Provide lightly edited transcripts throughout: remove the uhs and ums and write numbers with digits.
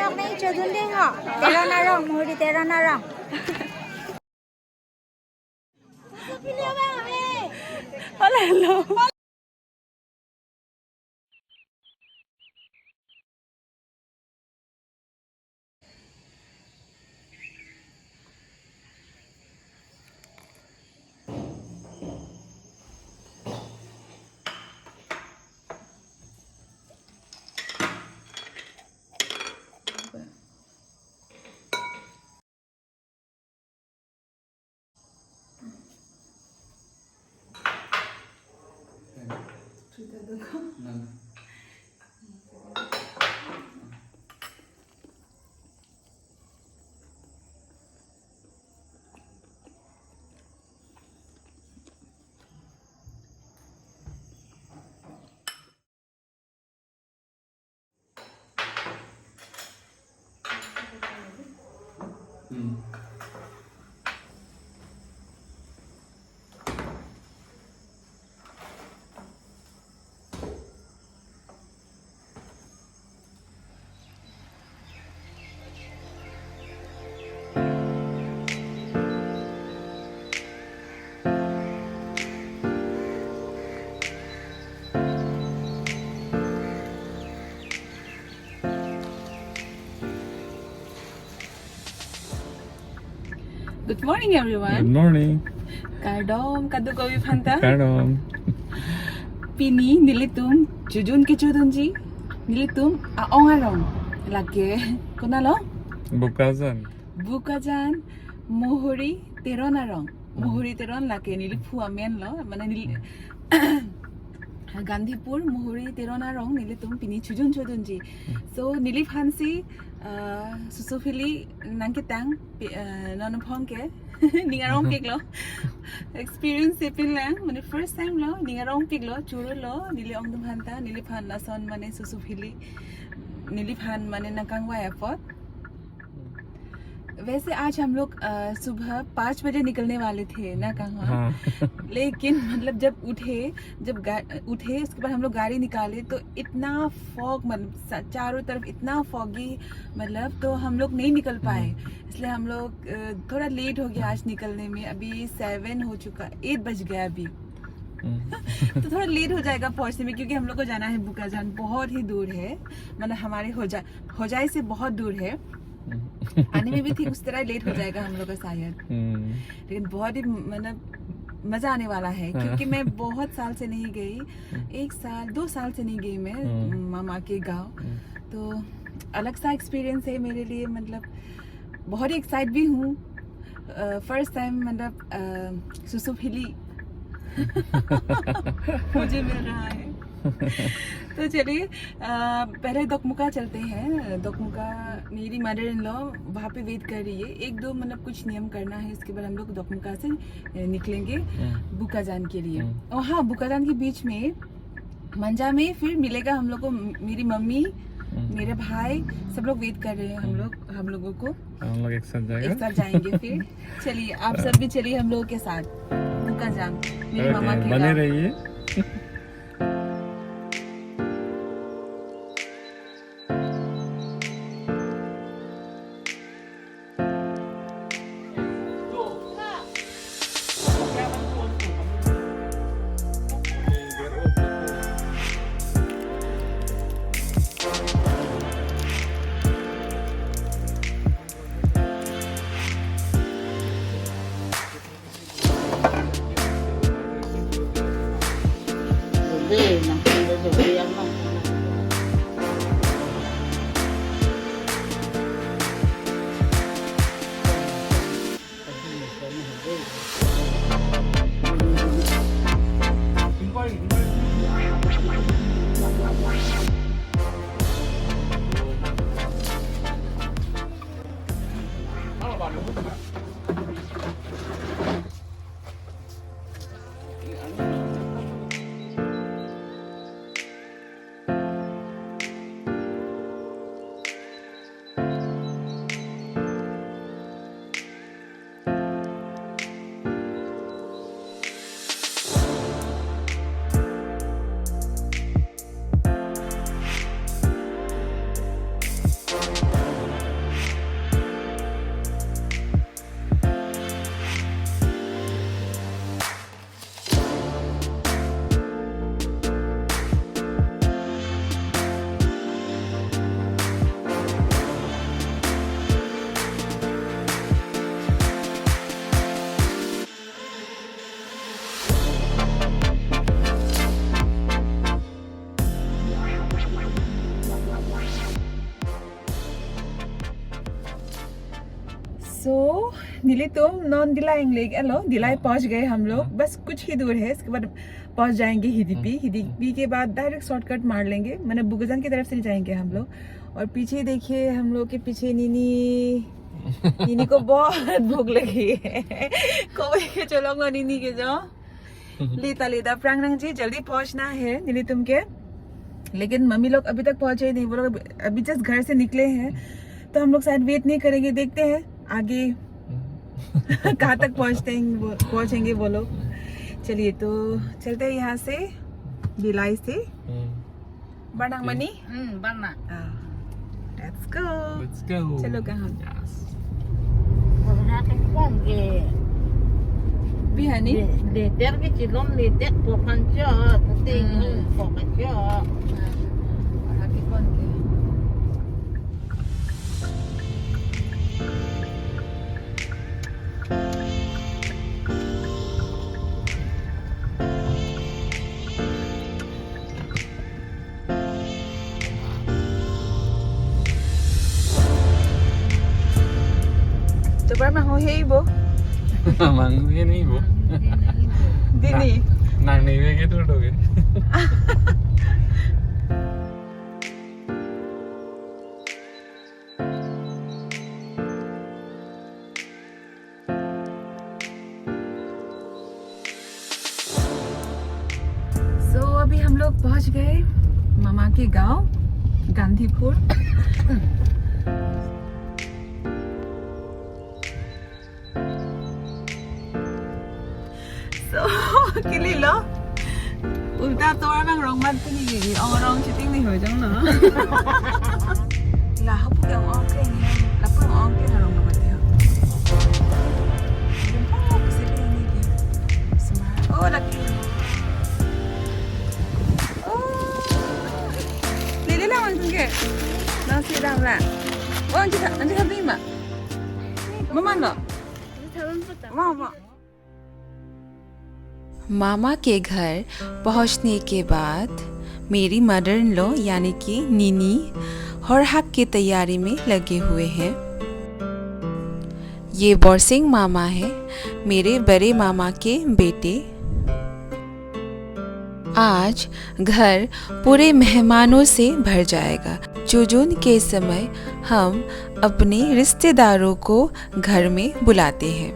Manok na ito dun din ho. Tero na rong, muhuri tero na rong. Hola, hello. Good morning, Good everyone. morning. Kardom, kadugawi phanta. Karom. Pini nilitum jujun ke chudunji. Nilitum aongarong. Lage kunalo Bukazan. bukajan mohori teronarong. Mohori teron lage nilipu amen lo. Mana nil Gandhipur mohori teronarong nilitum pini chudunji. So nilip hansi susufili nangkitang nonopong ke ningarong pig lo experience sepin lang mane first time lo ningarong pig lo churu lo nili ong dum hanta nili phan nason mane susufili nili phan mane nakangwa airport. वैसे आज हम लोग सुबह 5 बजे निकलने वाले थे ना कहाँ हाँ. लेकिन मतलब जब उठे उसके बाद हम लोग गाड़ी निकाले तो इतना फॉग मतलब चारों तरफ इतना फॉगी मतलब तो हम लोग नहीं निकल पाए इसलिए हम लोग थोड़ा लेट हो गया आज निकलने में अभी 7 हो चुका 8 बज गया अभी तो थोड़ा लेट हो जाएगा पहुंचने में क्योंकि हम लोग को जाना है बुकाजान बहुत ही दूर है मतलब हमारे होजाई से बहुत दूर है आने में भी ठीक उस तरह लेट हो जाएगा हम लोग का शायद लेकिन बहुत ही मतलब मजा आने वाला है क्योंकि मैं बहुत साल से नहीं गई 2 साल से नहीं गई मैं मामा के गांव तो अलग सा एक्सपीरियंस है मेरे लिए मतलब बहुत ही एक्साइट भी हूँ फर्स्ट टाइम मतलब सुसुफिली मुझे मिल रहा है तो चलिए पहले दोकमुका चलते हैं दोकमुका मेरी मदर इन लॉ वहाँ पे वेट कर रही है 1-2 मतलब कुछ नियम करना है इसके बाद हम लोग दोकमुका से निकलेंगे बुकाजान के लिए और हाँ बुकाजान के बीच में मंजा में फिर मिलेगा हम लोग को मेरी मम्मी मेरे भाई सब लोग वेट कर रहे हैं हम लोगों को हम लोग एक साथ जाएंगे फिर चलिए आप सब भी चलिए हम लोगों के साथ बुकाजान मेरी मामा के बने गाँव। रहिए. सो नीली तुम नॉन दिलाई लेक एलो दिलाई पहुंच गए हम लोग, बस कुछ ही दूर है, इसके बाद पहुंच जाएंगे हिदीपी। हिदीपी के बाद डायरेक्ट शॉर्टकट मार लेंगे, मैंने बुगजान की तरफ से नहीं जाएंगे हम लोग। और पीछे देखिए हम लोग के पीछे नीनी को बहुत भूख लगी है। कोई के चलो नीनी के जाओ लेता प्रांगनांग जी जल्दी पहुंचना है नीली तुम के, लेकिन मम्मी लोग अभी तक पहुंचे नहीं, वो लोग अभी जस्ट घर से निकले हैं, तो हम लोग शायद वेट नहीं करेंगे, देखते हैं आगे कहाँ तक पहुंचेंगे वो लोग। चलिए तो चलते हैं यहाँ से बिलाई से बनांग मनी Bana. Let's go. Let's go. चलो कहाँ Yes. Natin kong भी है नहीं de ter ke chilom le te po kancha te po kancha. तो बार में हो है ही वो मांगू ये नहीं वो दीदी ना नहीं वेगे तो उठोगे सो अभी हम लोग पहुंच गए मामा के गांव Gandhipur. Kili lo ulta toa bang rong mat tini gi orang chiting ni ho jang na la hapu ke ong ke ni la pu ong ke na rong mat ya oh kesi ke ni dia smart oh laki oh lele la wan ke na si dang la oh nanti kami ma mama lo mama मामा के घर पहुंचने के बाद मेरी mother in law यानी कि नीनी हरहाक की तैयारी में लगे हुए हैं। ये बोरसिंग मामा है, मेरे बड़े मामा के बेटे। आज घर पूरे मेहमानों से भर जाएगा। जोजोन के समय हम अपने रिश्तेदारों को घर में बुलाते हैं।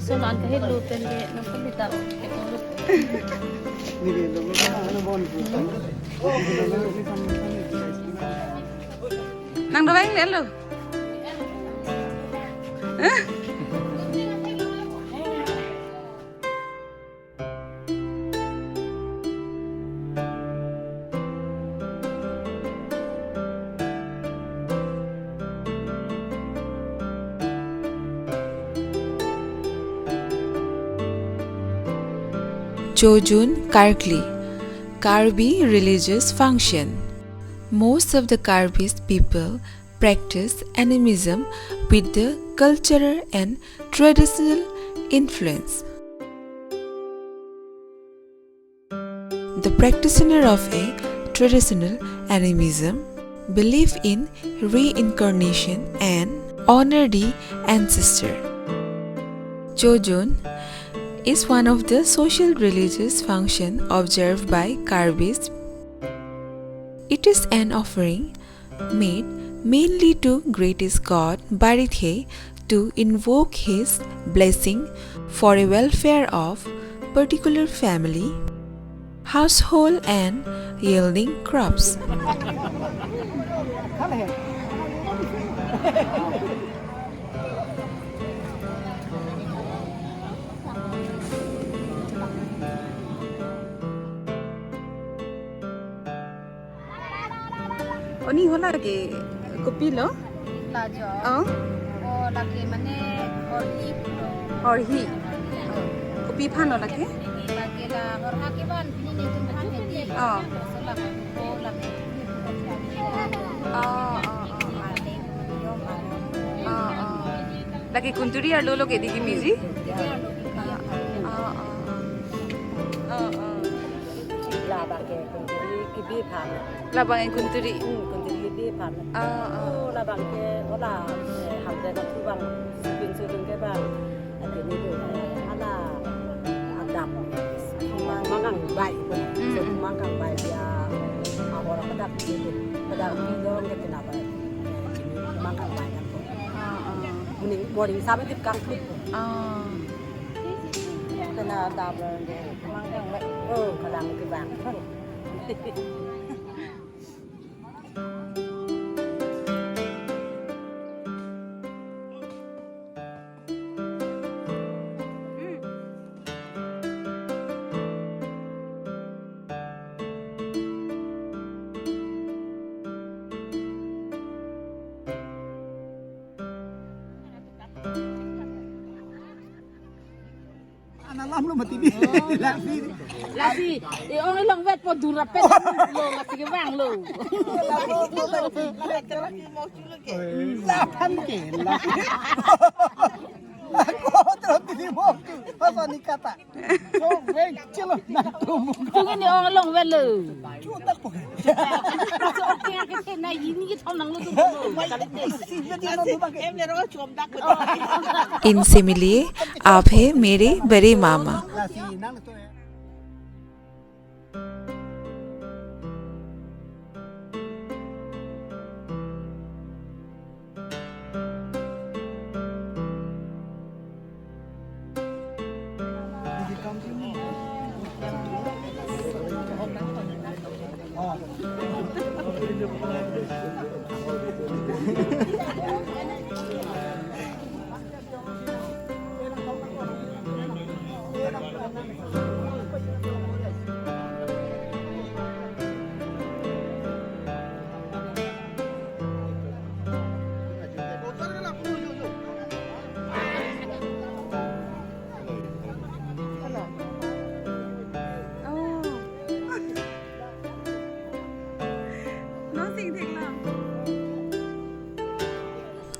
Solan kahit luto ni napalita ke nang doang lihat lo Chojun Karkli, Karbi religious function. Most of the Karbis people practice animism with the cultural and traditional influence. The practitioner of a traditional animism believe in reincarnation and honor the ancestor. Chojun is one of the social religious function observed by Karbis. It is an offering made mainly to greatest god Barithe to invoke his blessing for a welfare of particular family, household and yielding crops. Oni hola ke kopi lo lajo oh o laki mane और ही kopi phan lo lake laki la horha ke ban ni ni tum phan heti oh sola ko la me laki kunturi ar lo ke digi miji bangke kuntiri kibi pam. Labang yang kunturi. Kuntiri kibi pam. La bangke ola hamde na tu bang bin sudung ke bang. Ada ni tu ala adam. Mangang baik pun. Mangang baik dia. Orang pedak gitu. Pedak bidong ke kenapa? Mangang baik kan. Mending boring sampai di kampung. Kena double deh. Mangang baik. Kadang ke bang. Alam lo mati dia. Lasi, orang lang vet po durapet lo lasi ke bang lo. Lapan ke lah. Aku terus di bawah tu. Pasal ni kata. So, wait, cilo nak tumbuh. Tunggu ni orang lang vet lo. Cuta pun. So okey ke ten na ini ke thong nang lo tu. Em le ro chom dak. इनसे मिलिए, आप हैं मेरे बड़े मामा। Nasi nang tu.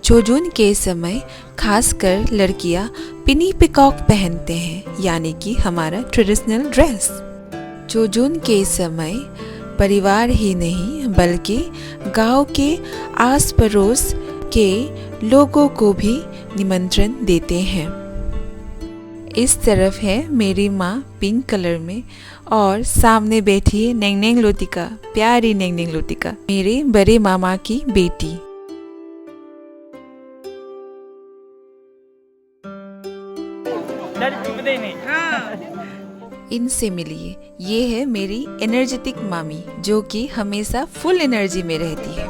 चोजून के समय खासकर लड़कियां पिनी पिकॉक पहनते हैं, यानी कि हमारा ट्रेडिशनल ड्रेस। चोजून के समय परिवार ही नहीं बल्कि गांव के आस पड़ोस के लोगों को भी निमंत्रण देते हैं। इस तरफ है मेरी माँ पिंक कलर में और सामने बैठी है नेंगनेंग लोतिका, प्यारी नेंगनेंग लोतिका, मेरे बड़े मामा की बेटी। इनसे मिलिए, ये है मेरी एनर्जेटिक मामी जो कि हमेशा फुल एनर्जी में रहती है।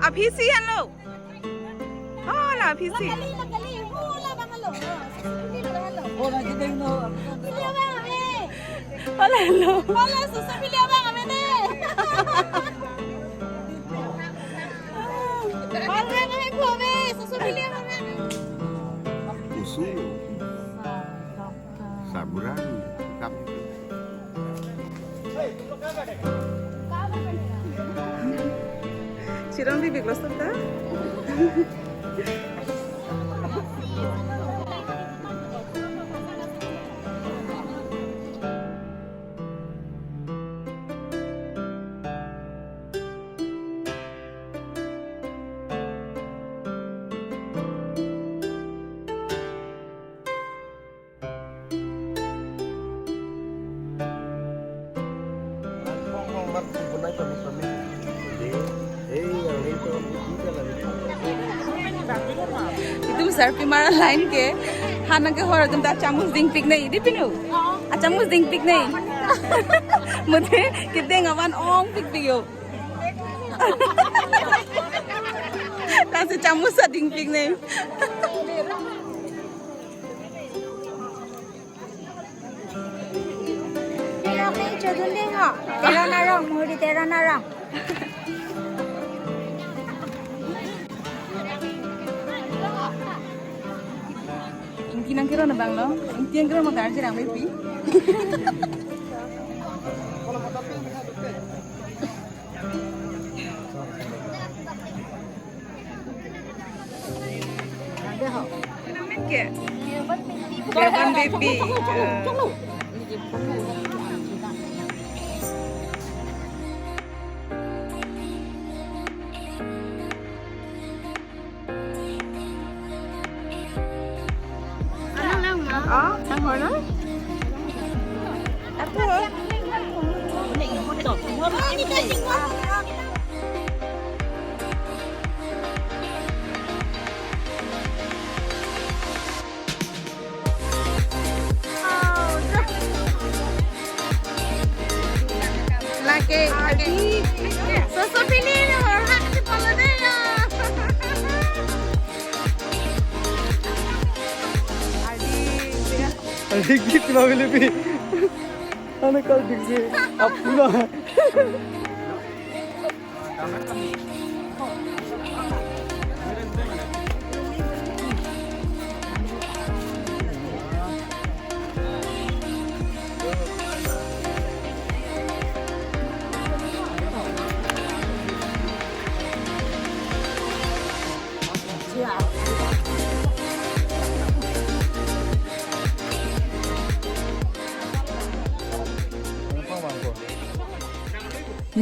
अभी सी हेलो हाला अभी सी hala hello hala susu pilih abang amene hala ngai ko be susu pilih abang usul saburan kap Sirang bibig lost ta itu besar pimara lain ke hana ke hor tum ta chamus ding pik nei di pinu a chamus ding pik nei mute kite ngawan ong pik pik yo ta se chamus sa ding pik nei Tera narang, muri tera narang. Ingki nang kira na bang lo, ingki ang kira mo tarjir ang may pi. German baby. Gitu lah lebih. Anak kau diksi apa?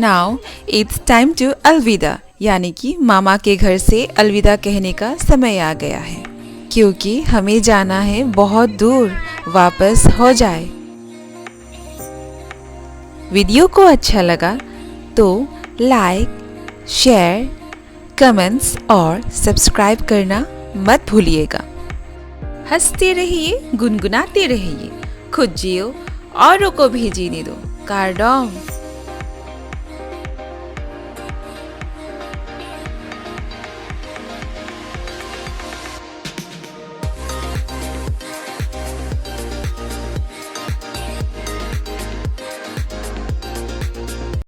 Now it's time to अलविदा, यानी कि मामा के घर से अलविदा कहने का समय आ गया है, क्योंकि हमें जाना है बहुत दूर, वापस हो जाए। वीडियो को अच्छा लगा तो लाइक, शेयर, कमेंट्स और सब्सक्राइब करना मत भूलिएगा। हंसते रहिए, गुनगुनाते रहिए, खुद जियो औरों को भी जीने दो। कार्डोम।